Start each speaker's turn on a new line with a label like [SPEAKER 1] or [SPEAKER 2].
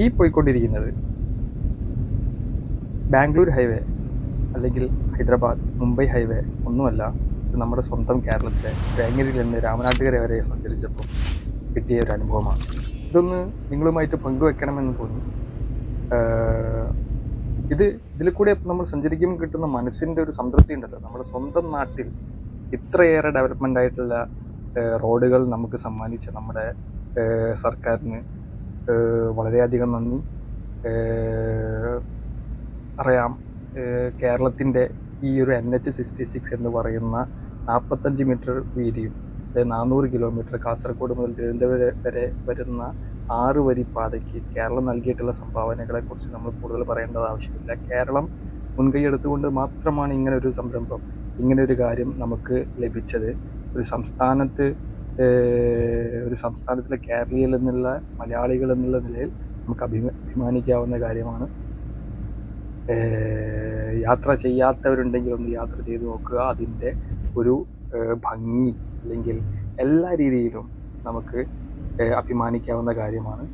[SPEAKER 1] ഈ പോയിക്കൊണ്ടിരിക്കുന്നത് ബാംഗ്ലൂർ ഹൈവേ അല്ലെങ്കിൽ ഹൈദരാബാദ് മുംബൈ ഹൈവേ ഒന്നുമല്ല. ഇത് നമ്മുടെ സ്വന്തം കേരളത്തിലെ വേങ്ങരയിൽ നിന്ന് രാമനാട്ടുകര വരെ സഞ്ചരിച്ചപ്പോൾ കിട്ടിയ ഒരു അനുഭവമാണ്. ഇതൊന്ന് നിങ്ങളുമായിട്ട് പങ്കുവെക്കണമെന്ന് തോന്നി. ഇതിൽ കൂടെ നമ്മൾ സഞ്ചരിക്കുമ്പോൾ കിട്ടുന്ന മനസ്സിൻ്റെ ഒരു സംതൃപ്തി ഉണ്ടല്ലോ. നമ്മുടെ സ്വന്തം നാട്ടിൽ ഇത്രയേറെ ഡെവലപ്മെൻ്റ് ആയിട്ടുള്ള റോഡുകൾ നമുക്ക് സമ്മാനിച്ച നമ്മുടെ സർക്കാരിന് വളരെയധികം നന്ദി പറയാം. കേരളത്തിൻ്റെ ഈ ഒരു NH-66 എന്ന് പറയുന്ന 45 മീറ്റർ വീതിയും 400 കിലോമീറ്റർ കാസർഗോഡ് മുതൽ തിരുവനന്തപുരം വരെ വരുന്ന 6 വരി പാതയ്ക്ക് കേരളം നൽകിയിട്ടുള്ള സംഭാവനകളെക്കുറിച്ച് നമ്മൾ കൂടുതൽ പറയേണ്ടത് ആവശ്യമില്ല. കേരളം മുൻകൈ എടുത്തുകൊണ്ട് മാത്രമാണ് ഇങ്ങനെ ഒരു സംരംഭം, ഇങ്ങനെ ഒരു കാര്യം നമുക്ക് ലഭിച്ചത്. ഒരു സംസ്ഥാനത്തിലെ കേരളീയർ എന്നുള്ള മലയാളികൾ എന്നുള്ള നിലയിൽ നമുക്ക് അഭിമാനിക്കാവുന്ന കാര്യമാണ്. യാത്ര ചെയ്യാത്തവരുണ്ടെങ്കിൽ ഒന്ന് യാത്ര ചെയ്ത് നോക്കുക. അതിൻ്റെ ഒരു ഭംഗി അല്ലെങ്കിൽ എല്ലാ രീതിയിലും നമുക്ക് അഭിമാനിക്കാവുന്ന കാര്യമാണ്.